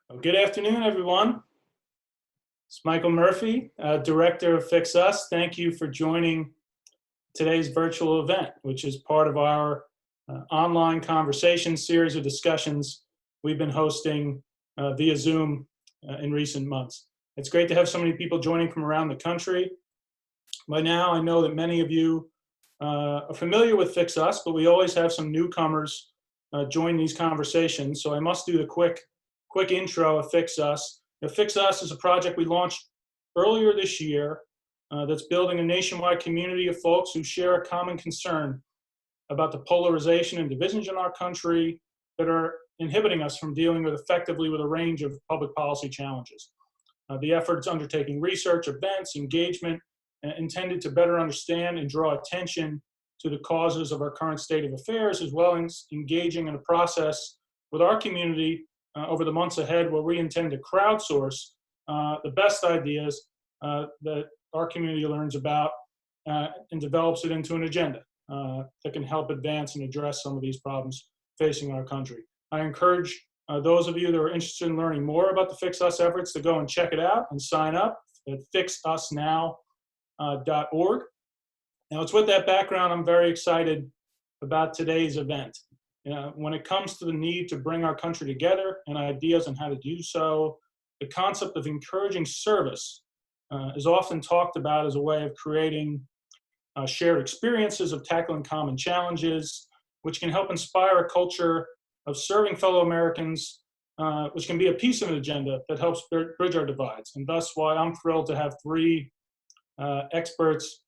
Well, good afternoon, everyone. It's Michael Murphy, Director of FixUS. Thank you for joining today's virtual event, which is part of our online conversation series of discussions we've been hosting via Zoom in recent months. It's great to have so many people joining from around the country. By now, I know that many of you are familiar with FixUS, but we always have some newcomers join these conversations, so I must do the quick intro of FixUS. FixUS is a project we launched earlier this year that's building a nationwide community of folks who share a common concern about the polarization and divisions in our country that are inhibiting us from dealing effectively with a range of public policy challenges. The effort is undertaking research, events, engagement, intended to better understand and draw attention to the causes of our current state of affairs, as well as engaging in a process with our community over the months ahead, where we intend to crowdsource the best ideas that our community learns about and develops it into an agenda that can help advance and address some of these problems facing our country. I encourage those of you that are interested in learning more about the FixUS efforts to go and check it out and sign up at fixusnow.org. Now, it's with that background I'm very excited about today's event. When it comes to the need to bring our country together and ideas on how to do so, the concept of encouraging service is often talked about as a way of creating shared experiences of tackling common challenges, which can help inspire a culture of serving fellow Americans, which can be a piece of an agenda that helps bridge our divides. And thus why I'm thrilled to have three experts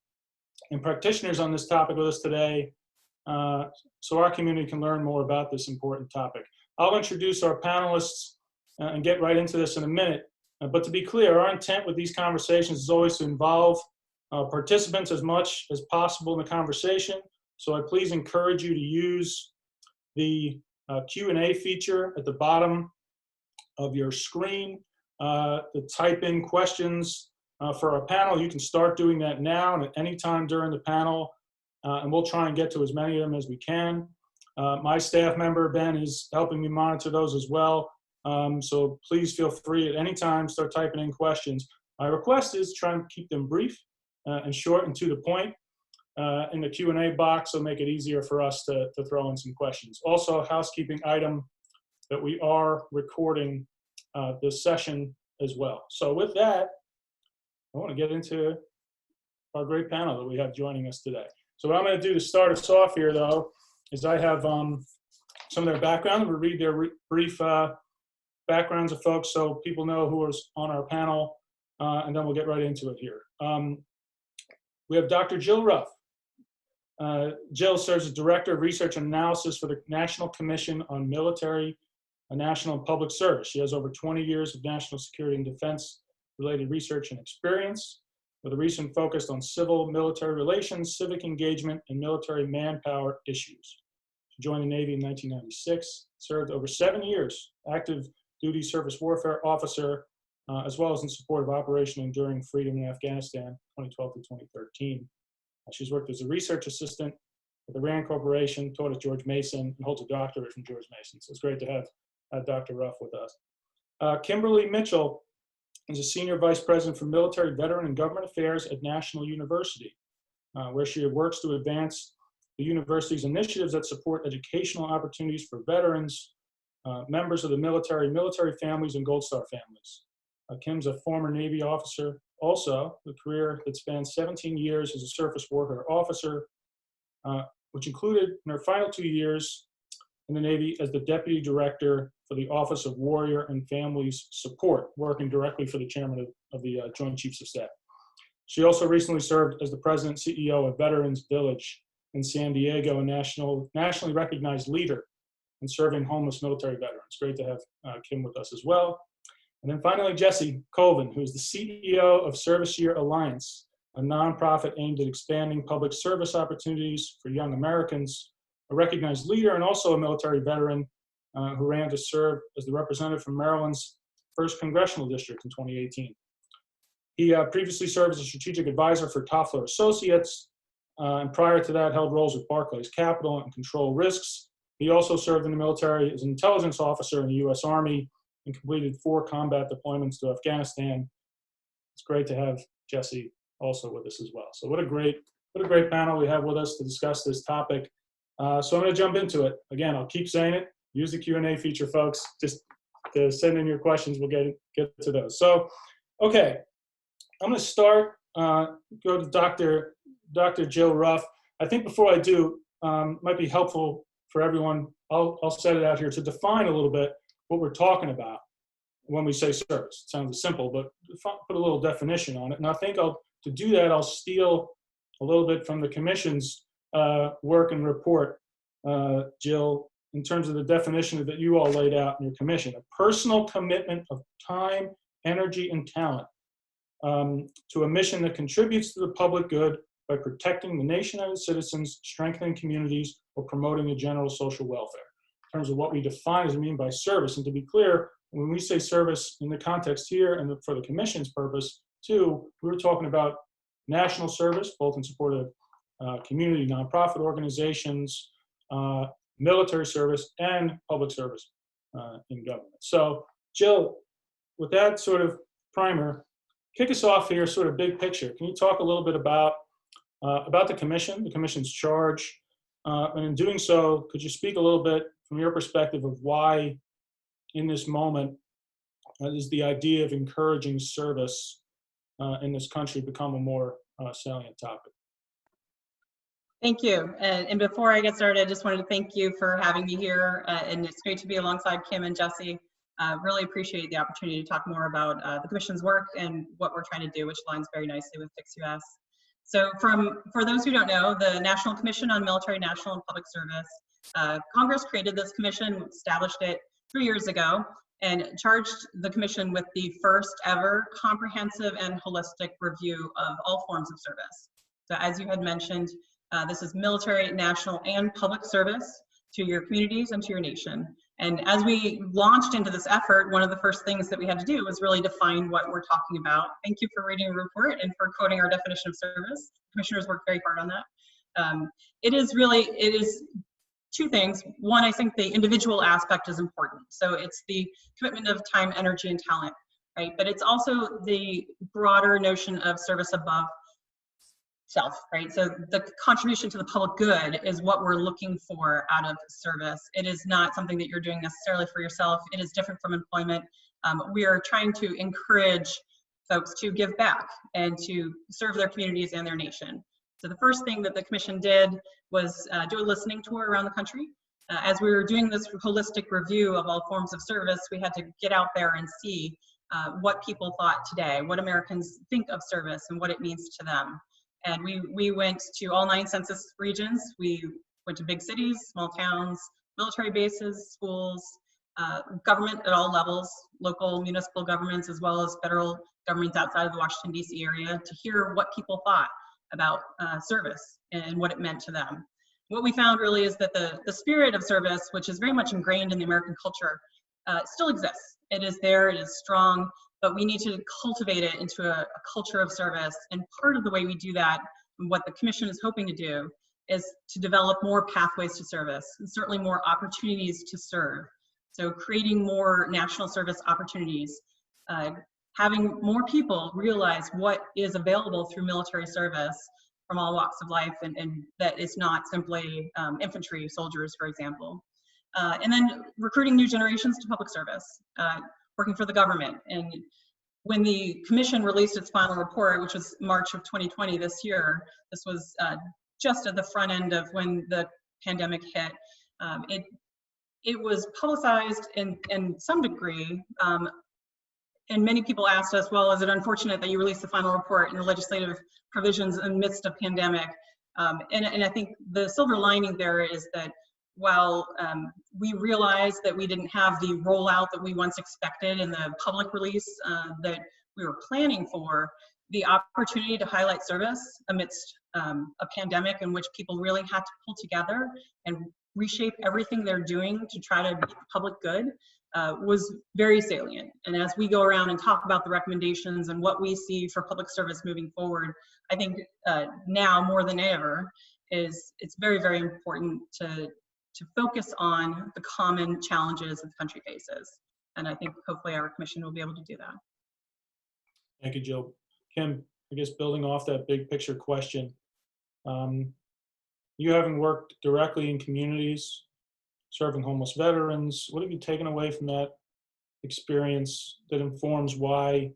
and practitioners on this topic with us today, so our community can learn more about this important topic. I'll introduce our panelists and get right into this in a minute. But to be clear, our intent with these conversations is always to involve participants as much as possible in the conversation. So I please encourage you to use the Q&A feature at the bottom of your screen to type in questions for our panel. You can start doing that now and at any time during the panel. And we'll try and get to as many of them as we can. My staff member, Ben, is helping me monitor those as well. So please feel free at any time, start typing in questions. My request is try and keep them brief and short and to the point in the Q&A box, so make it easier for us to throw in some questions. Also, a housekeeping item that we are recording this session as well. So with that, I want to get into our great panel that we have joining us today. So what I'm going to do to start us off here, though, is I have some of their background. We'll read their brief backgrounds of folks so people know who is on our panel, and then we'll get right into it here. We have Dr. Jill Ruff. Jill serves as Director of Research and Analysis for the National Commission on Military, National and Public Service. She has over 20 years of national security and defense-related research and experience, with a recent focus on civil-military relations, civic engagement, and military manpower issues. She joined the Navy in 1996, served over 7 years, active duty surface warfare officer, as well as in support of Operation Enduring Freedom in Afghanistan, 2012 to 2013. She's worked as a research assistant at the RAND Corporation, taught at George Mason, and holds a doctorate from George Mason. So it's great to have Dr. Ruff with us. Kimberly Mitchell is a Senior Vice President for Military, Veteran, and Government Affairs at National University, where she works to advance the university's initiatives that support educational opportunities for veterans, members of the military families, and Gold Star families. Kim's a former Navy officer, also a career that spans 17 years as a surface warfare officer, which included in her final 2 years in the Navy as the Deputy Director for the Office of Warrior and Families Support, working directly for the Chairman of the Joint Chiefs of Staff. She also recently served as the President and CEO of Veterans Village in San Diego, a nationally recognized leader in serving homeless military veterans. Great to have Kim with us as well. And then finally, Jesse Colvin, who is the CEO of Service Year Alliance, a nonprofit aimed at expanding public service opportunities for young Americans, a recognized leader and also a military veteran who ran to serve as the representative from Maryland's 1st Congressional District in 2018. He previously served as a strategic advisor for Toffler Associates, and prior to that held roles with Barclays Capital and Control Risks. He also served in the military as an intelligence officer in the U.S. Army and completed 4 combat deployments to Afghanistan. It's great to have Jesse also with us as well. So what a great panel we have with us to discuss this topic. So I'm going to jump into it. Again, I'll keep saying it. Use the Q&A feature, folks. Just to send in your questions. We'll get to those. So, okay, I'm going to start. Go to Dr. Jill Ruff. I think before I do, might be helpful for everyone. I'll set it out here to define a little bit what we're talking about when we say service. It sounds simple, but put a little definition on it. And I think to do that, I'll steal a little bit from the Commission's work and report, Jill, in terms of the definition that you all laid out in your commission: a personal commitment of time, energy, and talent to a mission that contributes to the public good by protecting the nation and its citizens, strengthening communities, or promoting the general social welfare. In terms of what we define as mean by service, and to be clear, when we say service in the context here and for the Commission's purpose too, we were talking about national service, both in support of community nonprofit organizations, military service, and public service in government. So, Jill, with that sort of primer, kick us off here, sort of big picture. Can you talk a little bit about the Commission's charge, and in doing so, could you speak a little bit from your perspective of why, in this moment, is the idea of encouraging service in this country become a more salient topic? Thank you. And before I get started, I just wanted to thank you for having me here. And it's great to be alongside Kim and Jesse. Really appreciate the opportunity to talk more about the Commission's work and what we're trying to do, which aligns very nicely with FixUS. So for those who don't know, the National Commission on Military, National, and Public Service, Congress created this commission, established it 3 years ago, and charged the Commission with the first ever comprehensive and holistic review of all forms of service. So as you had mentioned, this is military, national, and public service to your communities and to your nation. And as we launched into this effort, one of the first things that we had to do was really define what we're talking about. Thank you for reading the report and for quoting our definition of service. Commissioners worked very hard on that. It is two things. One, I think the individual aspect is important. So it's the commitment of time, energy, and talent, right? But it's also the broader notion of service above self, right? So the contribution to the public good is what we're looking for out of service. It is not something that you're doing necessarily for yourself. It is different from employment. We are trying to encourage folks to give back and to serve their communities and their nation. So the first thing that the Commission did was do a listening tour around the country. As we were doing this holistic review of all forms of service, we had to get out there and see what people thought today, what Americans think of service and what it means to them. And we went to all 9 census regions. We went to big cities, small towns, military bases, schools, government at all levels, local municipal governments, as well as federal governments outside of the Washington, D.C. area, to hear what people thought about service and what it meant to them. What we found really is that the spirit of service, which is very much ingrained in the American culture, still exists. It is there, it is strong, but we need to cultivate it into a culture of service. And part of the way we do that, and what the Commission is hoping to do, is to develop more pathways to service, and certainly more opportunities to serve. So creating more national service opportunities, having more people realize what is available through military service from all walks of life, and that it's not simply infantry soldiers, for example. And then recruiting new generations to public service, working for the government. And when the Commission released its final report, which was March of 2020 this year, this was just at the front end of when the pandemic hit. It was publicized in some degree, and many people asked us, well, is it unfortunate that you released the final report and the legislative provisions in the midst of pandemic? And I think the silver lining there is that while we realized that we didn't have the rollout that we once expected in the public release that we were planning for, the opportunity to highlight service amidst a pandemic in which people really had to pull together and reshape everything they're doing to try to meet the public good was very salient. And as we go around and talk about the recommendations and what we see for public service moving forward, I think now more than ever it's very, very important to focus on the common challenges that the country faces. And I think hopefully our commission will be able to do that. Thank you, Jill. Kim, I guess building off that big picture question, you having worked directly in communities, serving homeless veterans, what have you taken away from that experience that informs why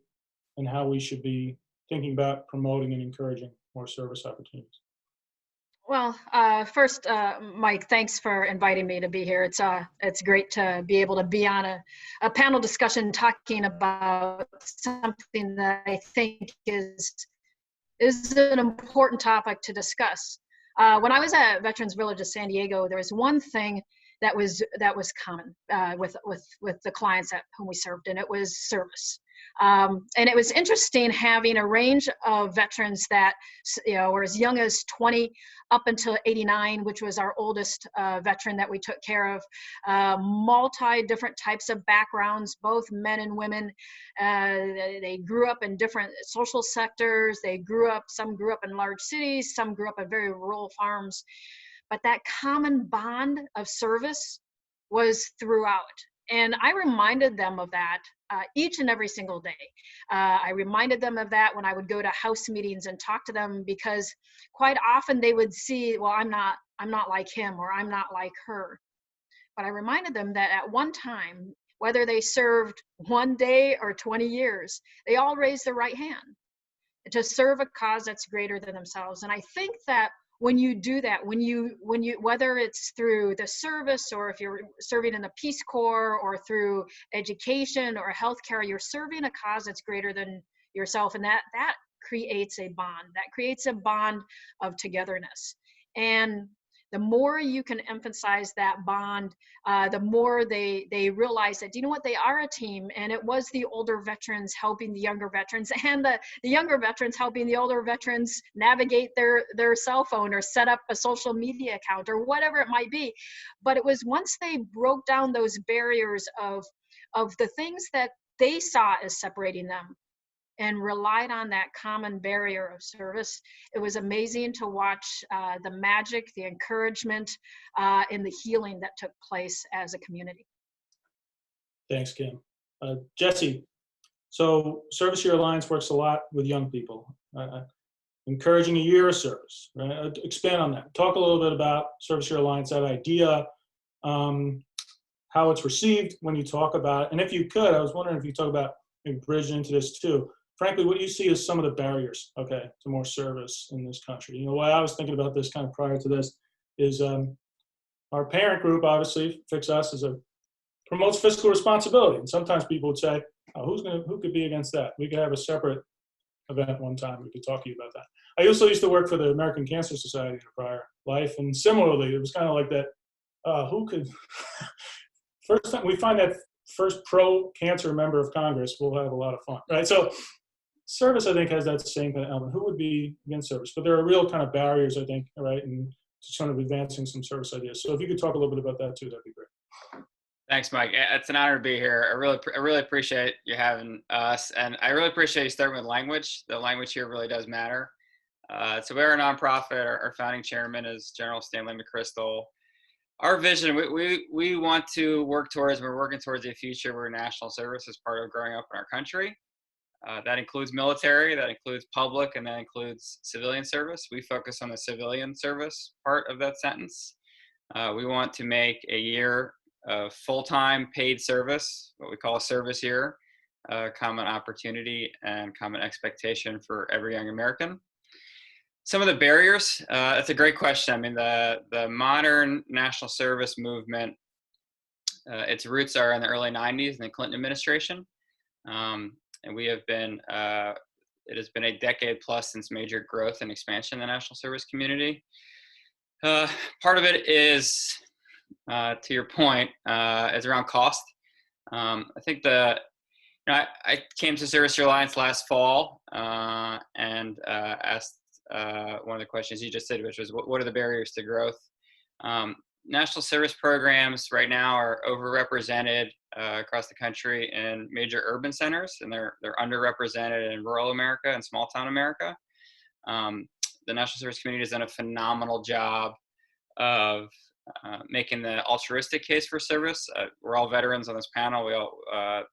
and how we should be thinking about promoting and encouraging more service opportunities? Well, first, Mike, thanks for inviting me to be here. It's great to be able to be on a panel discussion talking about something that I think is an important topic to discuss. When I was at Veterans Village of San Diego, there was one thing that was common with the clients at whom we served, and it was service. And it was interesting having a range of veterans that were as young as 20 up until 89, which was our oldest veteran that we took care of. Multi different types of backgrounds, both men and women. They grew up in different social sectors. Some grew up in large cities, some grew up in very rural farms. But that common bond of service was throughout. And I reminded them of that each and every single day. I reminded them of that when I would go to house meetings and talk to them, because quite often they would see, well, I'm not like him, or I'm not like her. But I reminded them that at one time, whether they served 1 day or 20 years, they all raised their right hand to serve a cause that's greater than themselves. And I think that when you do that, when you whether it's through the service, or if you're serving in the Peace Corps, or through education or healthcare, you're serving a cause that's greater than yourself, and that creates a bond. That creates a bond of togetherness. And the more you can emphasize that bond, the more they realize that, you know what, they are a team. And it was the older veterans helping the younger veterans, and the younger veterans helping the older veterans navigate their cell phone, or set up a social media account, or whatever it might be. But it was once they broke down those barriers of the things that they saw as separating them, and relied on that common barrier of service, it was amazing to watch the magic, the encouragement, and the healing that took place as a community. Thanks, Kim. Jesse, so Service Year Alliance works a lot with young people, encouraging a year of service, right? Expand on that. Talk a little bit about Service Year Alliance, that idea, how it's received when you talk about it. And if you could, I was wondering if you talk about maybe bridging into this too. Frankly, what do you see as some of the barriers, to more service in this country? You know, why I was thinking about this kind of prior to this is our parent group, obviously, FixUS, promotes fiscal responsibility. And sometimes people would say, oh, who could be against that? We could have a separate event one time. We could talk to you about that. I also used to work for the American Cancer Society in a prior life. And similarly, it was kind of like that, who could, first time we find that first pro-cancer member of Congress, we'll have a lot of fun, right? So service, I think, has that same kind of element. Who would be against service? But there are real kind of barriers, I think, right, and sort of advancing some service ideas. So if you could talk a little bit about that too, that'd be great. Thanks, Mike. It's an honor to be here. I really appreciate you having us, and I really appreciate you starting with language. The language here really does matter. So we're a nonprofit. Our founding chairman is General Stanley McChrystal. Our vision, we want to work towards, we're working towards a future where national service is part of growing up in our country. That includes military, that includes public, and that includes civilian service. We focus on the civilian service part of that sentence. We want to make a year of full-time paid service, what we call a service year, common opportunity and common expectation for every young American. Some of the barriers, that's a great question. I mean, the modern national service movement, its roots are in the early 90s in the Clinton administration. And we have been, it has been a decade plus since major growth and expansion in the national service community. Part of it is, to your point, is around cost. I think I came to Service Year Alliance last fall and asked one of the questions you just said, which was, what are the barriers to growth? National service programs right now are overrepresented across the country in major urban centers, and they're underrepresented in rural America and small town America. The national service community has done a phenomenal job of making the altruistic case for service. We're all veterans on this panel. We all,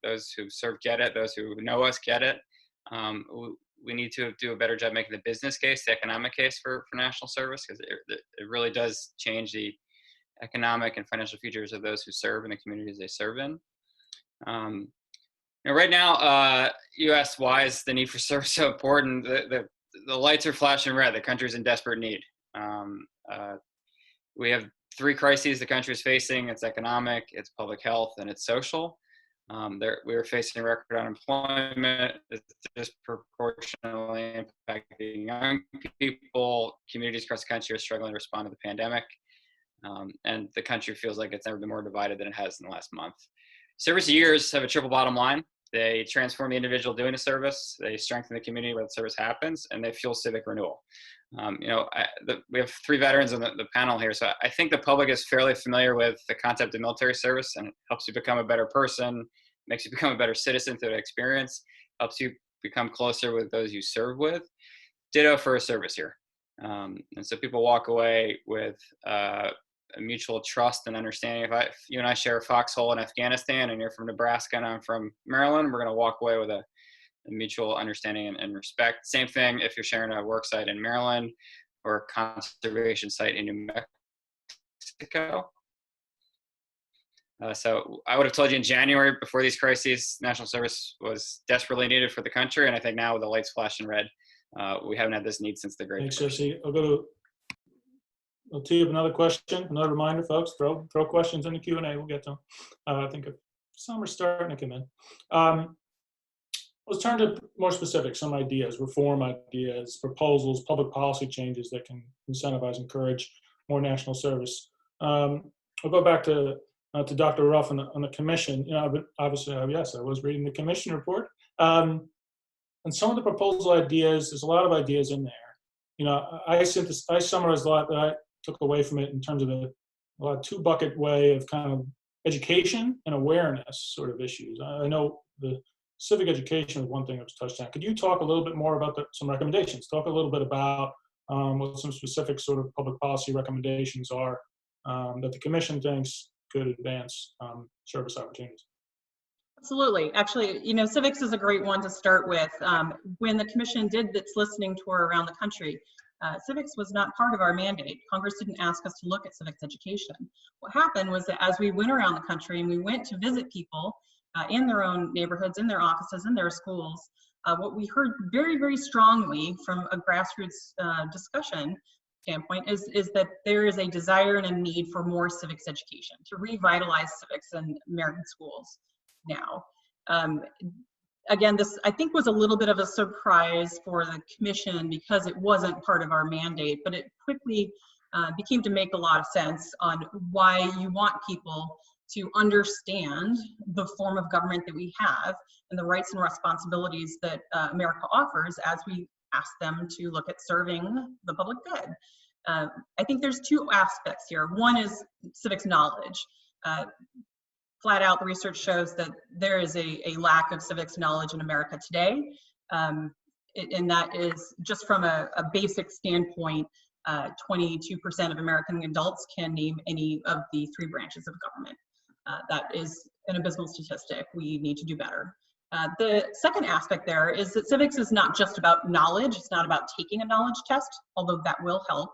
those who serve get it. Those who know us get it. We need to do a better job making the business case, the economic case for national service, because it really does change the economic and financial futures of those who serve in the communities they serve in. Right now, you asked why is the need for service so important? The lights are flashing red. The country's in desperate need. We have 3 crises the country is facing. It's economic, it's public health, and it's social. We are facing record unemployment. It's disproportionately impacting young people. Communities across the country are struggling to respond to the pandemic. And the country feels like it's never been more divided than it has in the last month. Service years have a triple bottom line. They transform the individual doing a service, they strengthen the community where the service happens, and they fuel civic renewal. We have 3 veterans on the panel here, so I think the public is fairly familiar with the concept of military service, and it helps you become a better person, makes you become a better citizen through the experience, helps you become closer with those you serve with. Ditto for a service year. And so people walk away with a mutual trust and understanding. If you and I share a foxhole in Afghanistan and you're from Nebraska and I'm from Maryland, we're going to walk away with a mutual understanding and respect. Same thing if you're sharing a work site in Maryland or a conservation site in New Mexico. So I would have told you in January before these crises, national service was desperately needed for the country. And I think now with the lights flashing red, we haven't had this need since the Great Depression. Thanks, Jesse. I'll tee up another question. Another reminder, folks, throw questions in the Q&A. We'll get to them. I think some are starting to come in. Let's turn to more specific, some ideas, reform ideas, proposals, public policy changes that can incentivize, encourage more national service. I'll go back to Dr. Ruff on the commission. But obviously, yes, I was reading the commission report. And some of the proposal ideas, there's a lot of ideas in there. I summarized a lot that I took away from it in terms of a 2-bucket way of kind of education and awareness sort of issues. I know the civic education was one thing that was touched on. Could you talk a little bit more about some recommendations? Talk a little bit about what some specific sort of public policy recommendations are that the commission thinks could advance service opportunities. Absolutely. Actually, civics is a great one to start with. When the commission did its listening tour around the country, civics was not part of our mandate. Congress didn't ask us to look at civics education. What happened was that as we went around the country and we went to visit people in their own neighborhoods, in their offices, in their schools, what we heard very, very strongly from a grassroots discussion standpoint is that there is a desire and a need for more civics education, to revitalize civics in American schools now. Again, this I think was a little bit of a surprise for the commission because it wasn't part of our mandate, but it quickly became to make a lot of sense on why you want people to understand the form of government that we have and the rights and responsibilities that America offers as we ask them to look at serving the public good. I think there's 2 aspects here. One is civics knowledge. Flat out, the research shows that there is a lack of civics knowledge in America today. And that is just from a basic standpoint, 22% of American adults can name any of the 3 branches of government. That is an abysmal statistic. We need to do better. The second aspect there is that civics is not just about knowledge. It's not about taking a knowledge test, although that will help.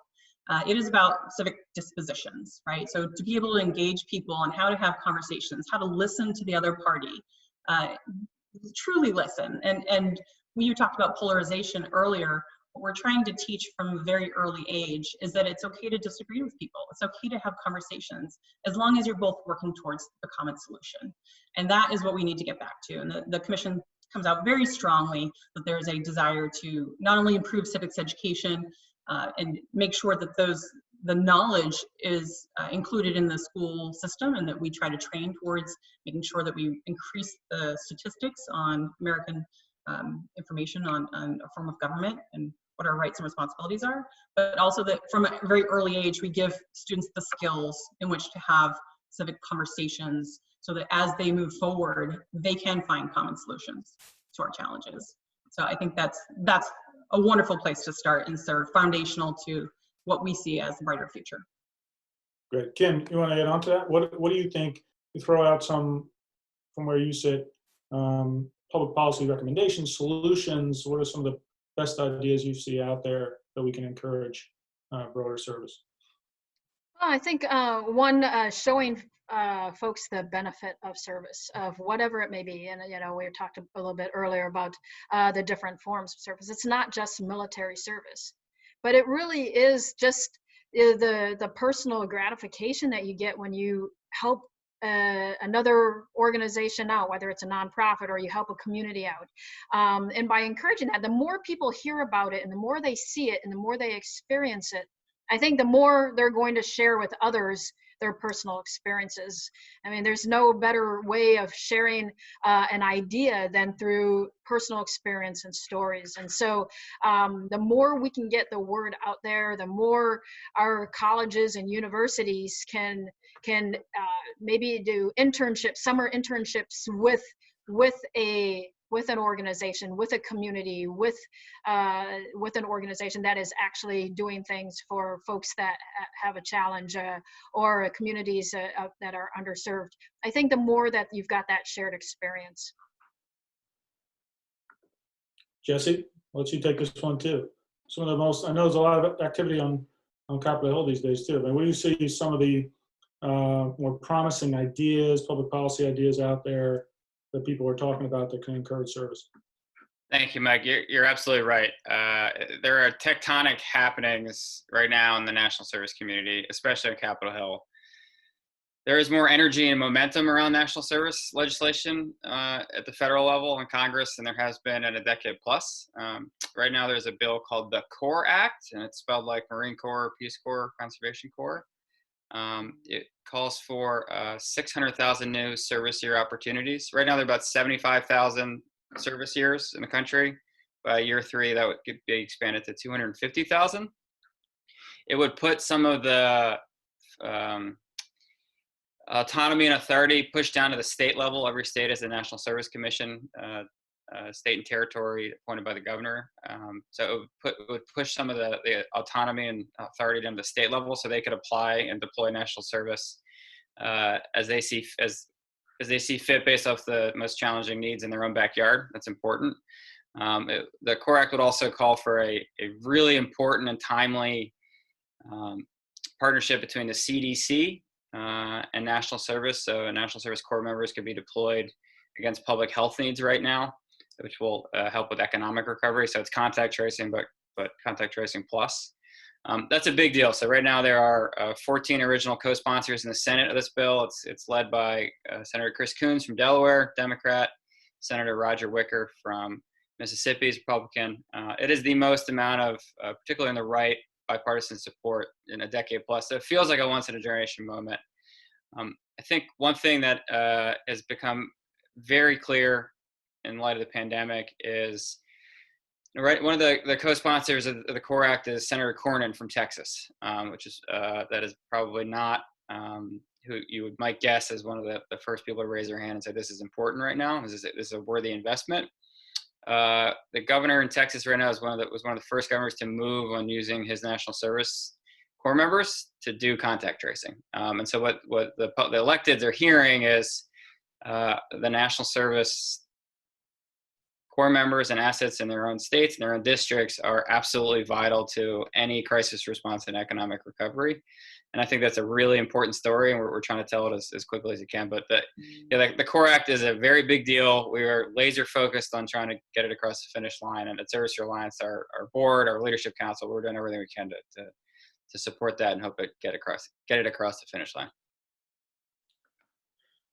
It is about civic dispositions, right? So to be able to engage people on how to have conversations, how to listen to the other party, truly listen. And when you talked about polarization earlier, what we're trying to teach from a very early age is that it's okay to disagree with people. It's okay to have conversations as long as you're both working towards the common solution. And that is what we need to get back to. And the commission comes out very strongly that there is a desire to not only improve civics education and make sure that the knowledge is included in the school system, and that we try to train towards making sure that we increase the statistics on American information on a form of government and what our rights and responsibilities are, but also that from a very early age, we give students the skills in which to have civic conversations so that as they move forward, they can find common solutions to our challenges. So I think that's a wonderful place to start, and sort of foundational to what we see as a brighter future. Great. Kim, you want to get onto that? What do you think? You throw out some from where you sit, public policy recommendations, solutions. What are some of the best ideas you see out there that we can encourage broader service? Well, I think one, showing folks the benefit of service, of whatever it may be. And, we talked a little bit earlier about the different forms of service. It's not just military service, but it really is just the personal gratification that you get when you help another organization out, whether it's a nonprofit or you help a community out. And by encouraging that, the more people hear about it and the more they see it and the more they experience it, I think the more they're going to share with others their personal experiences. I mean, there's no better way of sharing an idea than through personal experience and stories. And so the more we can get the word out there, the more our colleges and universities can maybe do internships, summer internships with an organization, with a community, with an organization that is actually doing things for folks that have a challenge or communities that are underserved. I think the more that you've got that shared experience. Jesse, I'll let you take this one too. Some of the most, I know there's a lot of activity on Capitol Hill these days too, but what do you see some of the more promising ideas, public policy ideas out there that people are talking about that can encourage service? Thank you, Mike. You're absolutely right. There are tectonic happenings right now in the national service community, especially on Capitol Hill. There is more energy and momentum around national service legislation at the federal level in Congress than there has been in a decade plus. Right now, there's a bill called the CORE Act, and it's spelled like Marine Corps, Peace Corps, Conservation Corps. It calls for 600,000 new service year opportunities. Right now, there are about 75,000 service years in the country. By year 3, that would be expanded to 250,000. It would put some of the autonomy and authority pushed down to the state level. Every state has a National Service Commission, state and territory appointed by the governor. So it would push some of the autonomy and authority down to the state level, so they could apply and deploy national service as they see fit based off the most challenging needs in their own backyard. That's important. The CORE Act would also call for a really important and timely partnership between the CDC and national service. So national service corps members could be deployed against public health needs right now, which will help with economic recovery. So it's contact tracing, but contact tracing plus. That's a big deal. So right now there are 14 original co-sponsors in the Senate of this bill. It's led by Senator Chris Coons from Delaware, Democrat, Senator Roger Wicker from Mississippi is Republican. It is the most amount of, particularly on the right, bipartisan support in a decade plus. So it feels like a once-in-a-generation moment. I think one thing that has become very clear in light of the pandemic is, right, one of the co-sponsors of the CORE Act is Senator Cornyn from Texas, which is that is probably not who you might guess is one of the first people to raise their hand and say this is important right now. This is a worthy investment. The governor in Texas right now was one of the first governors to move on using his national service corps members to do contact tracing. And so what the electeds are hearing is the national service corps members and assets in their own states and their own districts are absolutely vital to any crisis response and economic recovery. And I think that's a really important story, and we're trying to tell it as quickly as you can. But the CORE Act is a very big deal. We are laser focused on trying to get it across the finish line. And at Service Year Alliance, our board, our leadership council, we're doing everything we can to support that and hope it get it across the finish line.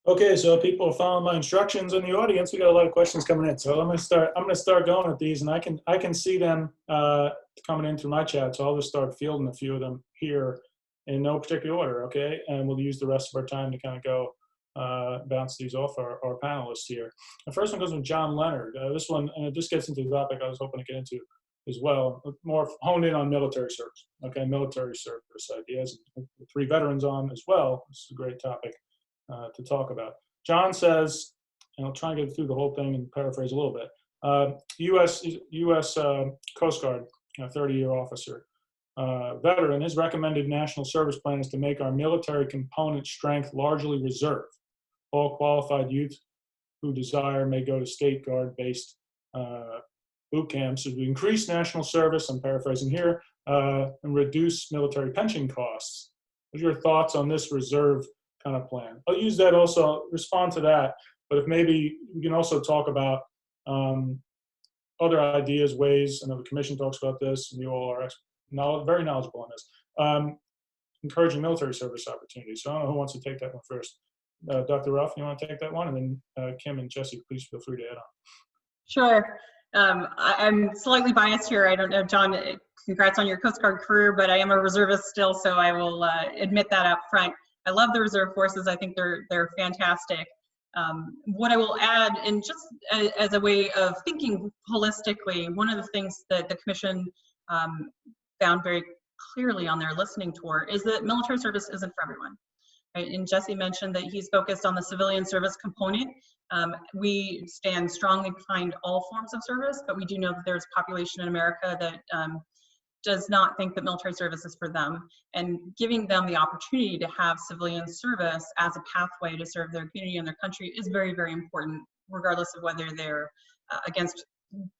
Okay, so people are following my instructions in the audience. We got a lot of questions coming in, so I'm going to start going at these, and I can see them coming in through my chat. So I'll just start fielding a few of them here in no particular order, okay? And we'll use the rest of our time to kind of go bounce these off our panelists here. The first one goes from John Leonard. This one, and this gets into the topic I was hoping to get into as well, more honed in on military service. Okay, military service ideas. 3 veterans on as well. This is a great topic to talk about. John says, and I'll try and get through the whole thing and paraphrase a little bit. U.S. Coast Guard, 30-year officer. veteran, his recommended national service plan is to make our military component strength largely reserve. All qualified youth who desire may go to state guard-based boot camps to increase national service, I'm paraphrasing here, and reduce military pension costs. What are your thoughts on this reserve kind of plan? I'll use that also, respond to that, but if maybe we can also talk about other ideas, ways, I know the commission talks about this, and you all are very knowledgeable on this, encouraging military service opportunities. So I don't know who wants to take that one first. Dr. Ruff, you want to take that one? And then Kim and Jesse, please feel free to add on. Sure. I'm slightly biased here. I don't know, John, congrats on your Coast Guard career, but I am a reservist still, so I will admit that up front. I love the reserve forces. I think they're fantastic. What I will add, and just as a way of thinking holistically, one of the things that the commission found very clearly on their listening tour is that military service isn't for everyone. Right? And Jesse mentioned that he's focused on the civilian service component. We stand strongly behind all forms of service, but we do know that there's a population in America that does not think that military service is for them, and giving them the opportunity to have civilian service as a pathway to serve their community and their country is very, very important, regardless of whether they're against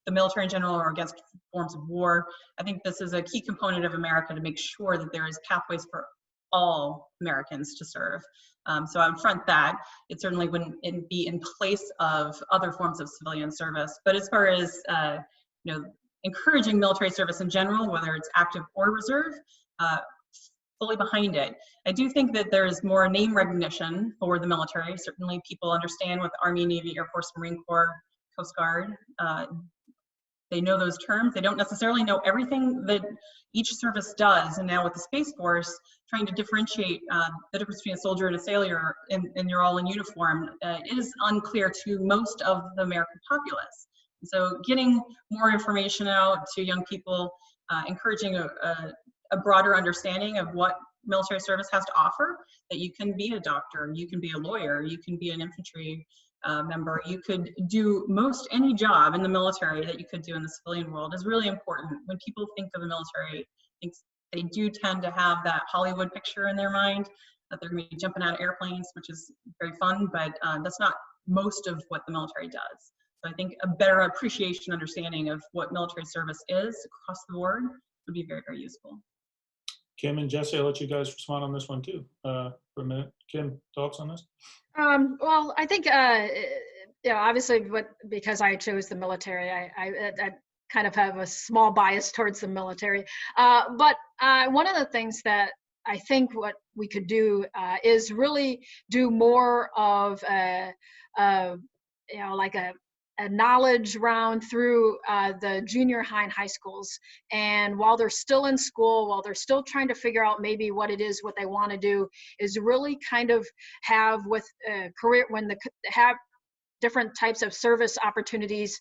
the military in general or against forms of war. I think this is a key component of America to make sure that there is pathways for all Americans to serve. So I would front that. It certainly wouldn't be in place of other forms of civilian service. But as far as encouraging military service in general, whether it's active or reserve, fully behind it. I do think that there's more name recognition for the military. Certainly people understand what the Army, Navy, Air Force, Marine Corps, Coast Guard, they know those terms. They don't necessarily know everything that each service does. And now with the Space Force, trying to differentiate the difference between a soldier and a sailor, and you're all in uniform, it is unclear to most of the American populace. So getting more information out to young people, encouraging a broader understanding of what military service has to offer, that you can be a doctor, you can be a lawyer, you can be an infantry member, you could do most any job in the military that you could do in the civilian world is really important. When people think of the military, I think they do tend to have that Hollywood picture in their mind, that they're going to be jumping out of airplanes, which is very fun, but that's not most of what the military does. So I think a better appreciation, understanding of what military service is across the board would be very, very useful. Kim and Jesse, I'll let you guys respond on this one too for a minute. Kim, thoughts on this? Well, I think, obviously, because I chose the military, I kind of have a small bias towards the military. But one of the things that I think what we could do is really do more of like a knowledge round through the junior high and high schools. And while they're still in school, while they're still trying to figure out maybe what it is, what they want to do, is really kind of have with career, have different types of service opportunities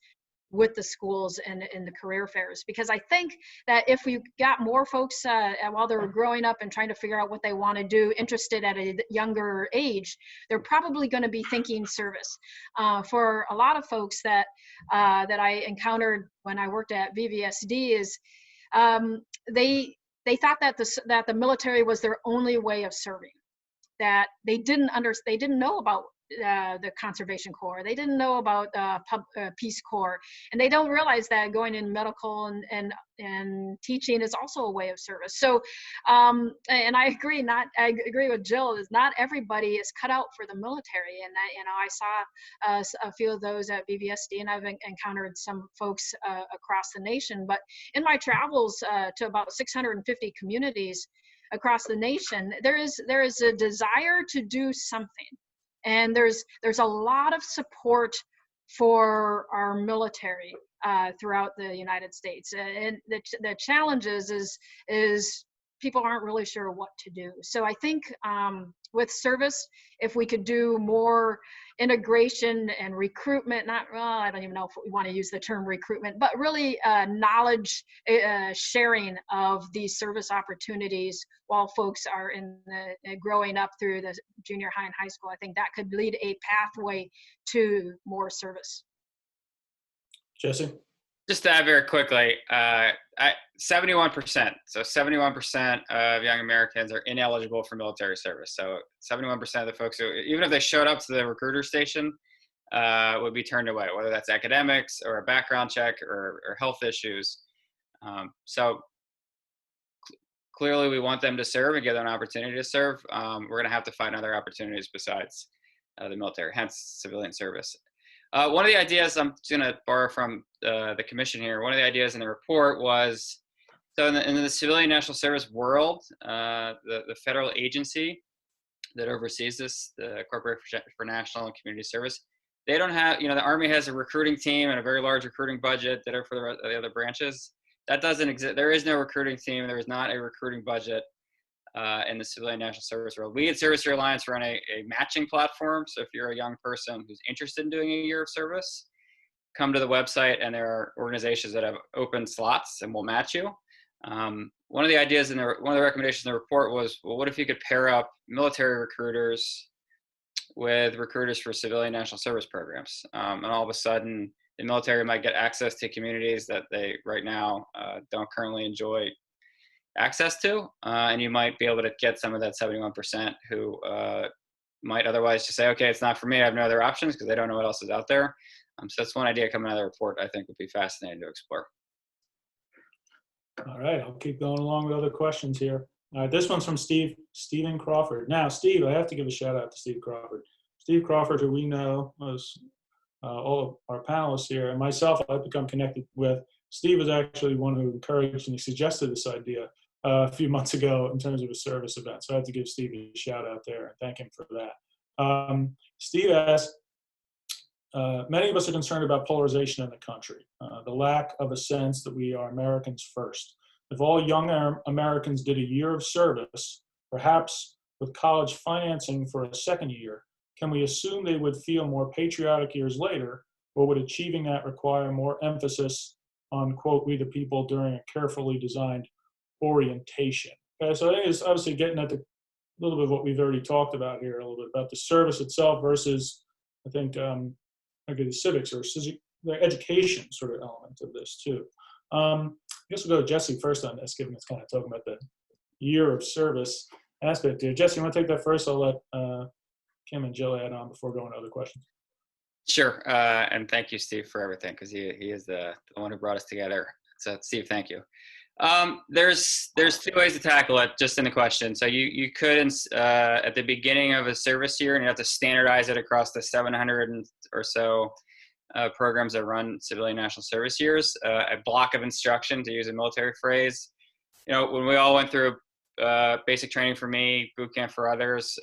with the schools and in the career fairs. Because I think that if we got more folks while they're growing up and trying to figure out what they want to do, interested at a younger age, they're probably going to be thinking service. For a lot of folks that I encountered when I worked at VVSD is they thought that the military was their only way of serving, that they didn't know about the Conservation Corps. They didn't know about Peace Corps, and they don't realize that going in medical and teaching is also a way of service. So, and I agree with Jill, is not everybody is cut out for the military. And I saw a few of those at VVSD, and I've encountered some folks across the nation. But in my travels to about 650 communities across the nation, there is a desire to do something. And there's a lot of support for our military throughout the United States. And the challenge is people aren't really sure what to do. So I think with service, if we could do more integration and recruitment, I don't even know if we want to use the term recruitment, but really knowledge sharing of these service opportunities while folks are growing up through the junior high and high school. I think that could lead a pathway to more service. Jesse? Just to add very quickly, 71%. So 71% of young Americans are ineligible for military service. So 71% of the folks who, even if they showed up to the recruiter station, would be turned away, whether that's academics or a background check or health issues. So clearly we want them to serve and give them an opportunity to serve. We're going to have to find other opportunities besides the military, hence civilian service. One of the ideas, I'm going to borrow from the commission here, one of the ideas in the report was, so in the civilian national service world, the federal agency that oversees this, the Corporation for National and Community Service, they don't have, the Army has a recruiting team and a very large recruiting budget that are for the other branches. That doesn't exist. There is no recruiting team. There is not a recruiting budget in the civilian national service world. We at Service Year Alliance run a matching platform. So if you're a young person who's interested in doing a year of service, come to the website and there are organizations that have open slots and will match you. One of the ideas one of the recommendations in the report was, well, what if you could pair up military recruiters with recruiters for civilian national service programs? And all of a sudden, the military might get access to communities that they right now don't currently enjoy access to, and you might be able to get some of that 71% who might otherwise just say, okay, it's not for me, I have no other options, because they don't know what else is out there. So that's one idea coming out of the report I think would be fascinating to explore. All right, I'll keep going along with other questions here. All right, this one's from Stephen Crawford. Now, Steve, I have to give a shout out to Steve Crawford. Steve Crawford, who we know as all of our panelists here, and myself, I've become connected with. Steve was actually one who encouraged and he suggested this idea a few months ago in terms of a service event. So I have to give Steve a shout out there and thank him for that. Steve asked, many of us are concerned about polarization in the country, the lack of a sense that we are Americans first. If all young Americans did a year of service, perhaps with college financing for a second year, can we assume they would feel more patriotic years later, or would achieving that require more emphasis on, quote, we the people during a carefully designed orientation? Okay, so I think it's obviously getting at a little bit of what we've already talked about here, a little bit about the service itself versus, I think, the civics or the education sort of element of this too. I guess we'll go to Jesse first on this, given it's kind of talking about the year of service aspect here. Jesse, you want to take that first? I'll let Kim and Jill add on before going to other questions. Sure, and thank you, Steve, for everything, because he is the one who brought us together. So, Steve, thank you. There's two ways to tackle it, just in the question. So you could, at the beginning of a service year, and you have to standardize it across the 700 or so programs that run civilian national service years, a block of instruction, to use a military phrase. When we all went through basic training for me, boot camp for others,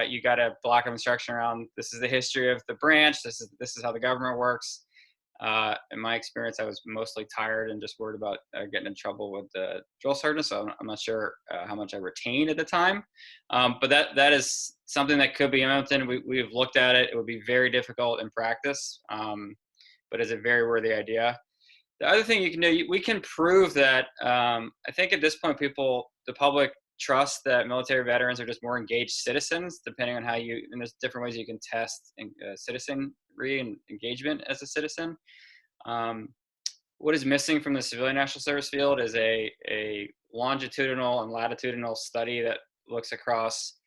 you got a block of instruction around, this is the history of the branch, this is how the government works. In my experience, I was mostly tired and just worried about getting in trouble with the drill sergeant, so I'm not sure how much I retained at the time. But that is something that could be implemented. We've looked at it. It would be very difficult in practice, but it's a very worthy idea. The other thing you can do, we can prove that, I think at this point, the public trust that military veterans are just more engaged citizens, depending on and there's different ways you can test citizenry and engagement as a citizen. What is missing from the civilian national service field is a longitudinal and latitudinal study that looks across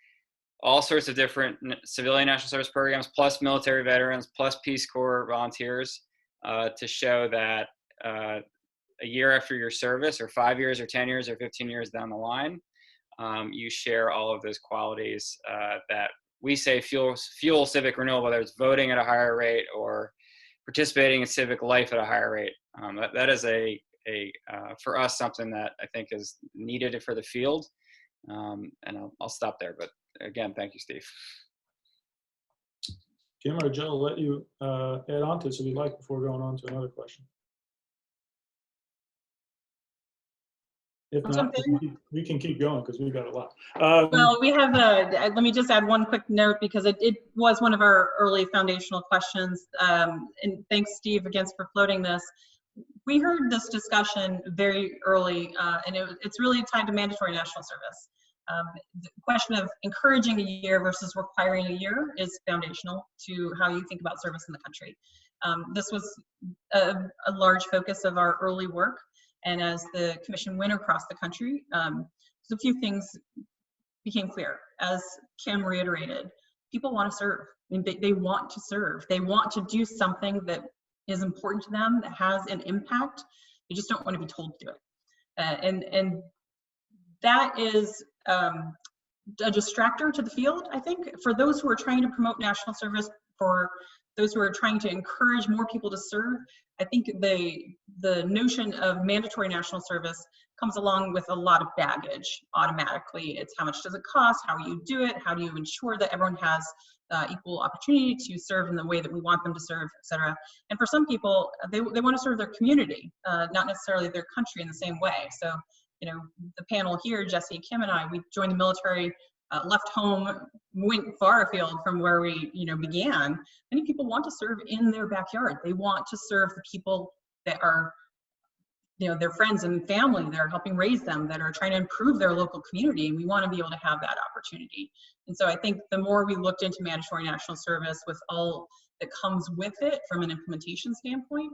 all sorts of different civilian national service programs, plus military veterans, plus Peace Corps volunteers, to show that a year after your service, or 5 years, or 10 years, or 15 years down the line, you share all of those qualities that we say fuel civic renewal, whether it's voting at a higher rate or participating in civic life at a higher rate. That is for us, something that I think is needed for the field. And I'll stop there. But again, thank you, Steve. Kim or Jill, I'll let you add on to this if you'd like before going on to another question. If not, we can keep going because we've got a lot. Well, we have let me just add one quick note, because it was one of our early foundational questions. And thanks, Steve, again, for floating this. We heard this discussion very early, and it's really tied to mandatory national service. The question of encouraging a year versus requiring a year is foundational to how you think about service in the country. This was a large focus of our early work, and as the commission went across the country, a few things became clear. As Kim reiterated, people want to serve. I mean, they want to serve. They want to do something that is important to them, that has an impact. They just don't want to be told to do it. And that is a distractor to the field, I think, for those who are trying to promote national service, for those who are trying to encourage more people to serve. I think the notion of mandatory national service comes along with a lot of baggage automatically. It's how much does it cost, how you do it, how do you ensure that everyone has equal opportunity to serve in the way that we want them to serve, et cetera. And for some people, they want to serve their community, not necessarily their country in the same way. So, you know, the panel here, Jesse, Kim, and I, we joined the military, left home, went far afield from where we, began. Many people want to serve in their backyard. They want to serve the people that are, their friends and family that are helping raise them, that are trying to improve their local community. And we want to be able to have that opportunity. And so I think the more we looked into mandatory national service with all that comes with it from an implementation standpoint,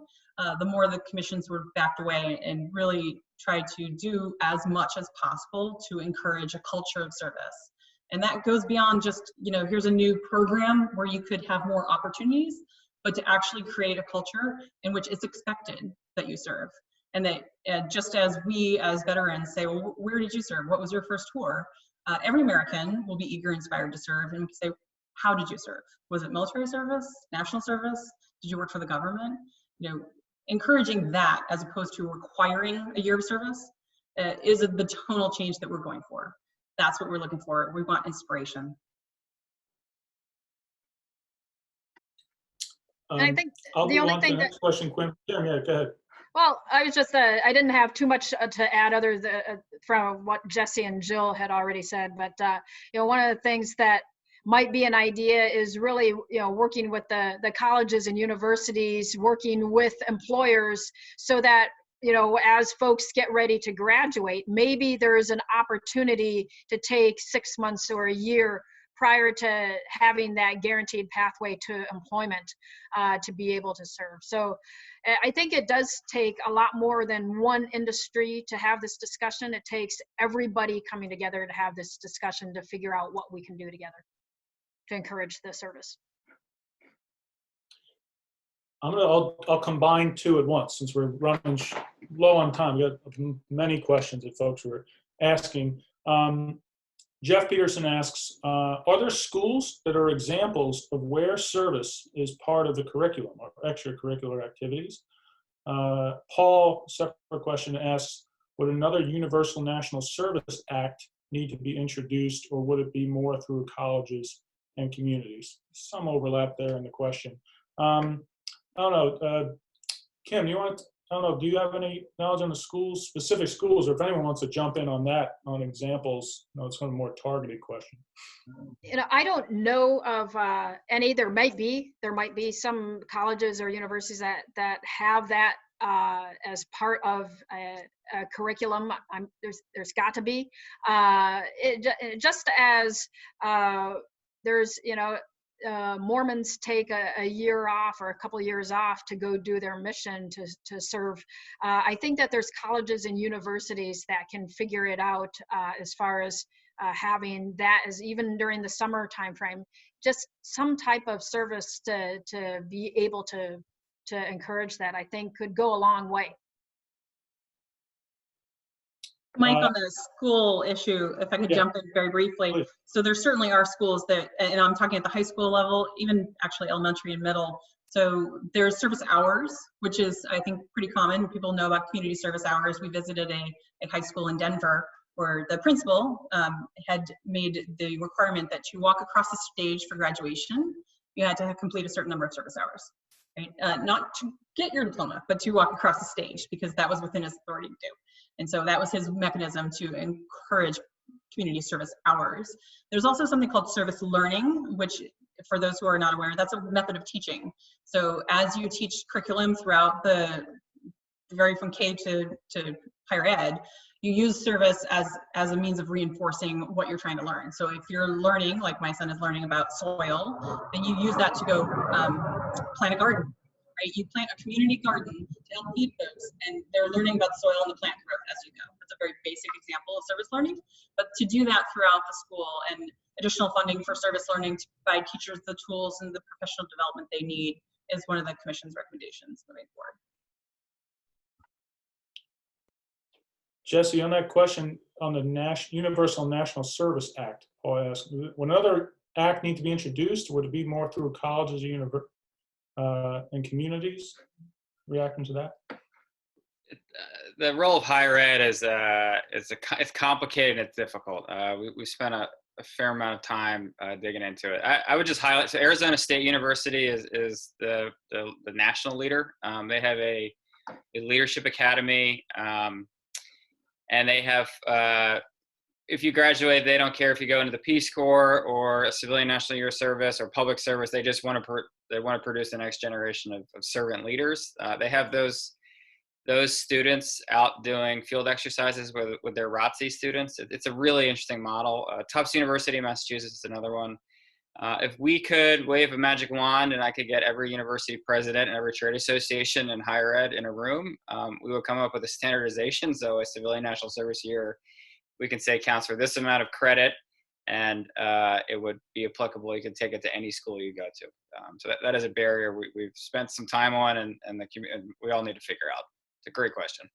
the more the commissions were backed away and really tried to do as much as possible to encourage a culture of service. And that goes beyond just, here's a new program where you could have more opportunities, but to actually create a culture in which it's expected that you serve. And that just as we as veterans say, well, where did you serve? What was your first tour? Every American will be eager and inspired to serve and say, how did you serve? Was it military service, national service? Did you work for the government? Encouraging that as opposed to requiring a year of service is the tonal change that we're going for. That's what we're looking for. We want inspiration. And I think I'll the move only on to thing the next question, Quinn. Yeah, go ahead. Well, I was just, I didn't have too much to add other than from what Jesse and Jill had already said, but one of the things that might be an idea is really, working with the colleges and universities, working with employers so that, as folks get ready to graduate, maybe there's an opportunity to take 6 months or a year prior to having that guaranteed pathway to employment to be able to serve. So I think it does take a lot more than one industry to have this discussion. It takes everybody coming together to have this discussion to figure out what we can do together to encourage the service. I'll combine two at once since we're running low on time. We got many questions that folks were asking. Jeff Peterson asks, are there schools that are examples of where service is part of the curriculum or extracurricular activities? Paul, separate question, asks, would another Universal National Service Act need to be introduced, or would it be more through colleges and communities? Some overlap there in the question. I don't know, Kim, do you have any knowledge on the schools, specific schools, or if anyone wants to jump in on that, on examples? It's kind of a more targeted question. I don't know of any. There might be some colleges or universities that have that as part of a curriculum. There's got to be. Just as there's, Mormons take a year off or a couple of years off to go do their mission to serve. I think that there's colleges and universities that can figure it out as far as having that as even during the summer timeframe, just some type of service to be able to encourage that, I think could go a long way. Mike, on the school issue, if I could jump in very briefly. Please. So there certainly are schools that, and I'm talking at the high school level, even actually elementary and middle. So there's service hours, which is, I think, pretty common. People know about community service hours. We visited a high school in Denver where the principal had made the requirement that to walk across the stage for graduation, you had to complete a certain number of service hours. Right? Not to get your diploma, but to walk across the stage, because that was within his authority to do. And so that was his mechanism to encourage community service hours. There's also something called service learning, which, for those who are not aware, that's a method of teaching. So as you teach curriculum throughout the vary from K to higher ed, you use service as a means of reinforcing what you're trying to learn. So if you're learning, like my son is learning about soil, then you use that to go plant a garden, right? You plant a community garden to help feed folks, and they're learning about soil and the plant growth as you go. That's a very basic example of service learning. But to do that throughout the school, and additional funding for service learning to provide teachers the tools and the professional development they need is one of the Commission's recommendations moving forward. Jesse, on that question on the Universal National Service Act, I'll ask, would another act need to be introduced, or would it be more through colleges and communities? Reacting to that? The role of higher ed is it's complicated and it's difficult. We spent a fair amount of time digging into it. I would just highlight, so Arizona State University is the national leader. They have a leadership academy, and they have, if you graduate, they don't care if you go into the Peace Corps or a civilian national year service or public service. They just want to produce the next generation of servant leaders. They have those students out doing field exercises with their ROTC students. It's a really interesting model. Tufts University in Massachusetts is another one. If we could wave a magic wand and I could get every university president and every trade association and higher ed in a room, we would come up with a standardization. So a civilian national service year, we can say counts for this amount of credit, and it would be applicable. You can take it to any school you go to. So that is a barrier we've spent some time on, and we all need to figure out. It's a great question.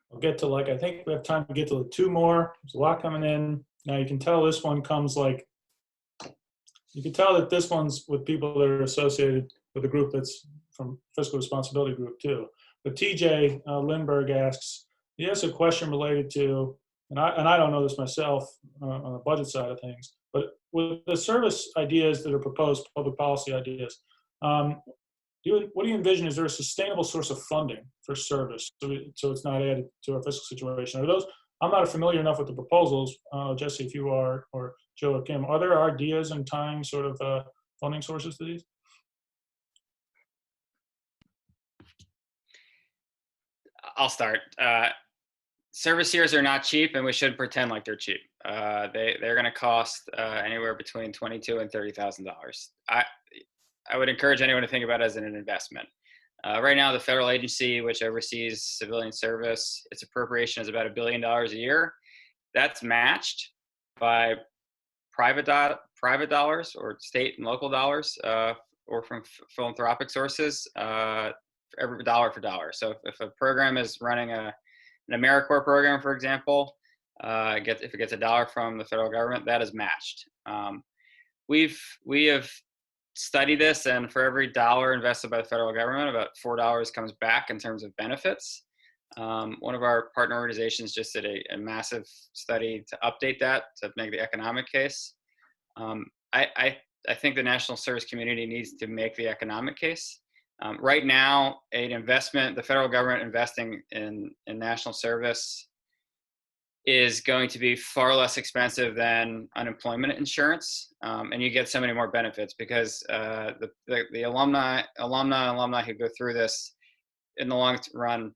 We'll get to I think we have time to get to two more. There's a lot coming in. Now you can tell this one comes you can tell that this one's with people that are associated with a group that's from fiscal responsibility group too. But TJ Lindbergh asks, he has a question related to, and I don't know this myself on the budget side of things, but with the service ideas that are proposed, public policy ideas, what do you envision? Is there a sustainable source of funding for service so it's not added to our fiscal situation? Are those, I'm not familiar enough with the proposals, Jesse, if you are, or Joe or Kim, are there ideas in tying sort of funding sources to these? I'll start. Service years are not cheap, and we shouldn't pretend like they're cheap. They're going to cost anywhere between $22,000 and $30,000. I would encourage anyone to think about it as an investment. Right now, the federal agency, which oversees civilian service, its appropriation is about $1 billion a year. That's matched by private dollars or state and local dollars, or from philanthropic sources, every dollar for dollar. So if a program is running an AmeriCorps program, for example, if it gets $1 from the federal government, that is matched. We have studied this, and for every $1 invested by the federal government, about $4 comes back in terms of benefits. One of our partner organizations just did a massive study to update that, to make the economic case. I think the national service community needs to make the economic case. Right now, the federal government investing in national service is going to be far less expensive than unemployment insurance, and you get so many more benefits because the alumni who go through this in the long run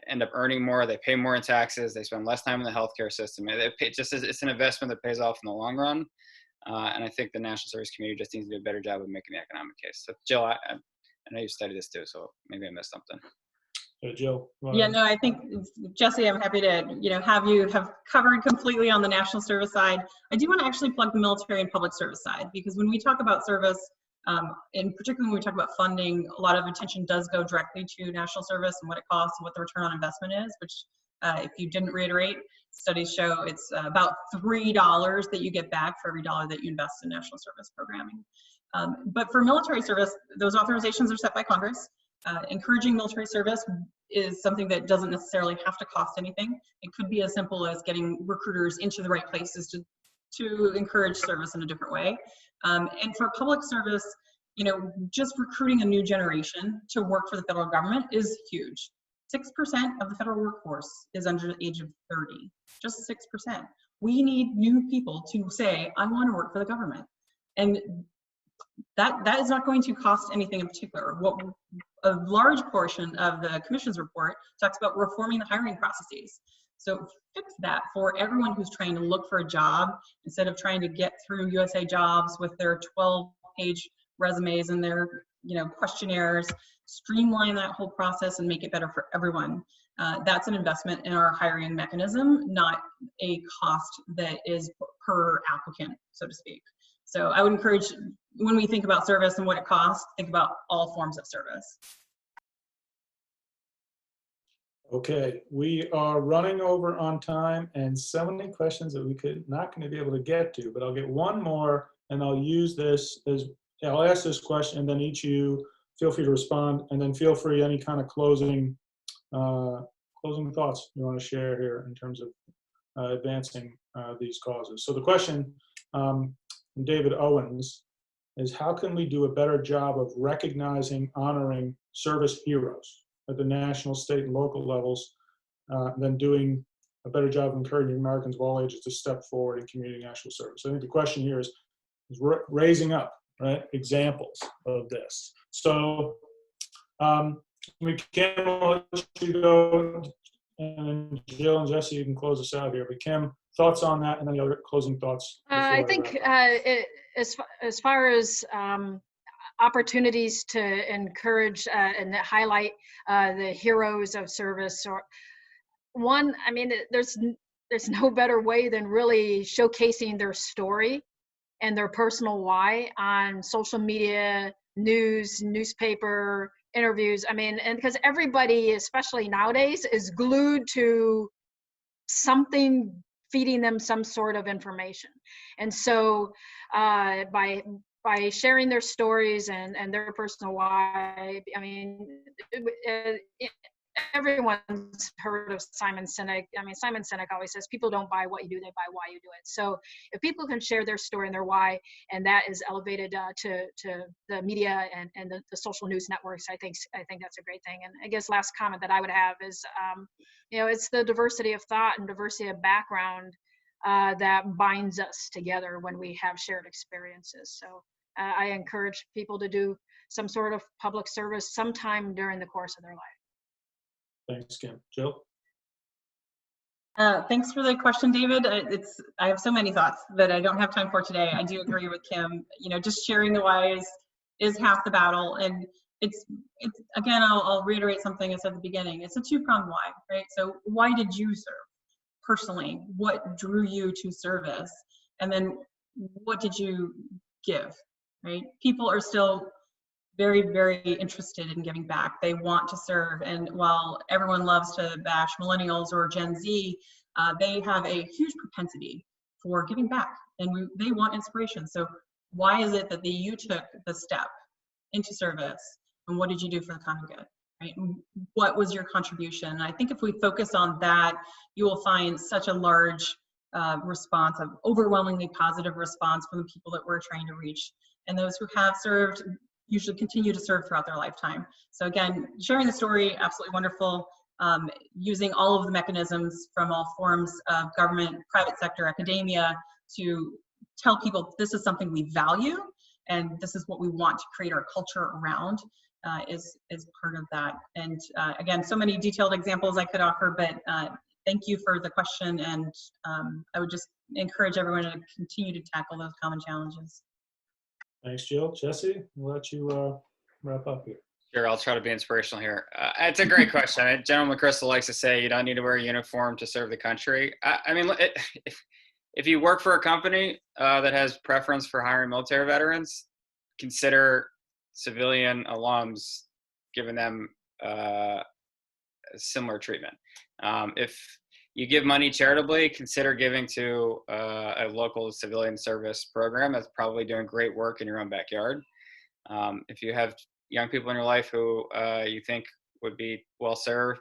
end up earning more. They pay more in taxes. They spend less time in the healthcare system. It's an investment that pays off in the long run, and I think the national service community just needs to do a better job of making the economic case. So, Jill, I know you studied this too, so maybe I missed something. Jill. Yeah, no, I think, Jesse, I'm happy to have you have covered completely on the national service side. I do want to actually plug the military and public service side, because when we talk about service, and particularly when we talk about funding, a lot of attention does go directly to national service and what it costs and what the return on investment is, which if you didn't reiterate, studies show it's about $3 that you get back for every $1 that you invest in national service programming. But for military service, those authorizations are set by Congress. Encouraging military service is something that doesn't necessarily have to cost anything. It could be as simple as getting recruiters into the right places to encourage service in a different way. And for public service, just recruiting a new generation to work for the federal government is huge. 6% of the federal workforce is under the age of 30, just 6%. We need new people to say, I want to work for the government. And that is not going to cost anything in particular. What a large portion of the Commission's report talks about reforming the hiring processes. So fix that for everyone who's trying to look for a job, instead of trying to get through USA Jobs with their 12-page resumes and their questionnaires. Streamline that whole process and make it better for everyone. That's an investment in our hiring mechanism, not a cost that is per applicant, so to speak. So I would encourage, when we think about service and what it costs, think about all forms of service. Okay, we are running over on time, and so many questions that we not going to be able to get to, but I'll get one more, and I'll use this as, I'll ask this question, and then each of you feel free to respond, and then feel free any kind of closing thoughts you want to share here in terms of advancing these causes. So the question from David Owens is, how can we do a better job of recognizing, honoring service heroes at the national, state, and local levels, than doing a better job of encouraging Americans of all ages to step forward in community national service? I think the question here is raising up, right, examples of this. So Kim, I'll let you go, and Jill and Jesse, you can close us out here. But Kim, thoughts on that, and then the other closing thoughts? I think as far as opportunities to encourage and highlight the heroes of service, or one, I mean, there's no better way than really showcasing their story and their personal why on social media, news, newspaper, interviews. I mean, and because everybody, especially nowadays, is glued to something feeding them some sort of information. And so by sharing their stories and their personal why, I mean, everyone's heard of Simon Sinek. I mean, Simon Sinek always says, people don't buy what you do, they buy why you do it. So if people can share their story and their why, and that is elevated to the media and the social news networks, I think that's a great thing. And I guess last comment that I would have is, it's the diversity of thought and diversity of background that binds us together when we have shared experiences. So I encourage people to do some sort of public service sometime during the course of their life. Thanks, Kim. Jill? Thanks for the question, David. I have so many thoughts that I don't have time for today. I do agree with Kim. Just sharing the whys is half the battle. And it's again, I'll reiterate something I said at the beginning. It's a two-pronged why, right? So why did you serve personally? What drew you to service? And then what did you give, right? People are still very, very interested in giving back. They want to serve. And while everyone loves to bash millennials or Gen Z, they have a huge propensity for giving back, and they want inspiration. So why is it that you took the step into service, and what did you do for the common good, right? And what was your contribution? I think if we focus on that, you will find such a large response, of overwhelmingly positive response from the people that we're trying to reach. And those who have served usually continue to serve throughout their lifetime. So again, sharing the story, absolutely wonderful. Using all of the mechanisms from all forms of government, private sector, academia, to tell people this is something we value and this is what we want to create our culture around is part of that. And again, so many detailed examples I could offer, but thank you for the question. And I would just encourage everyone to continue to tackle those common challenges. Thanks, Jill. Jesse, we'll let you wrap up here. Sure, I'll try to be inspirational here. It's a great question. General McChrystal likes to say you don't need to wear a uniform to serve the country. I mean, if you work for a company that has preference for hiring military veterans, consider civilian alums, giving them similar treatment. If you give money charitably, consider giving to a local civilian service program that's probably doing great work in your own backyard. If you have young people in your life who you think would be well served,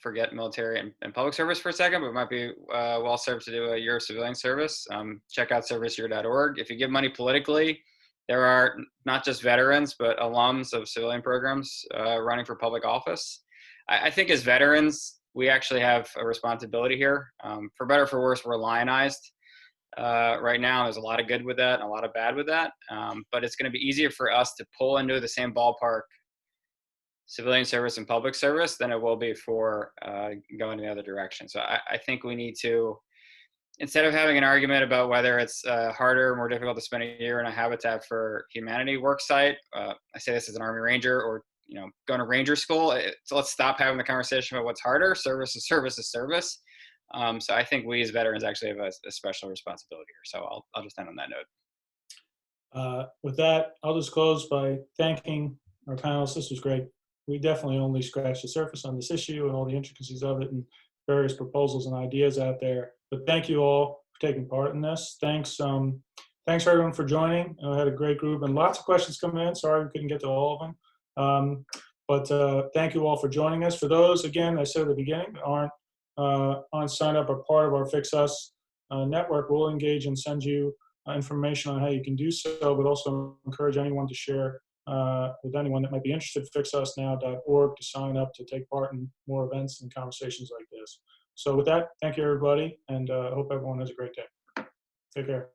forget military and public service for a second, but might be well served to do a year of civilian service, check out serviceyear.org. If you give money politically, there are not just veterans, but alums of civilian programs running for public office. I think as veterans, we actually have a responsibility here. For better or for worse, we're lionized. right now. There's a lot of good with that and a lot of bad with that. But it's going to be easier for us to pull into the same ballpark civilian service and public service than it will be for going the other direction. So I think we need to, instead of having an argument about whether it's harder or more difficult to spend a year in a Habitat for Humanity work site, I say this as an Army Ranger, or going to Ranger school. So let's stop having the conversation about what's harder. Service is service is service. So I think we as veterans actually have a special responsibility here. So I'll just end on that note. With that, I'll just close by thanking our panelists. This was great. We definitely only scratched the surface on this issue and all the intricacies of it and various proposals and ideas out there. But thank you all for taking part in this. Thanks for everyone for joining. I had a great group and lots of questions coming in. Sorry we couldn't get to all of them. But thank you all for joining us. For those, again, I said at the beginning, that aren't signed up or part of our FixUS network, we'll engage and send you information on how you can do so, but also encourage anyone to share with anyone that might be interested, fixusnow.org, to sign up to take part in more events and conversations like this. So with that, thank you everybody, and I hope everyone has a great day. Take care.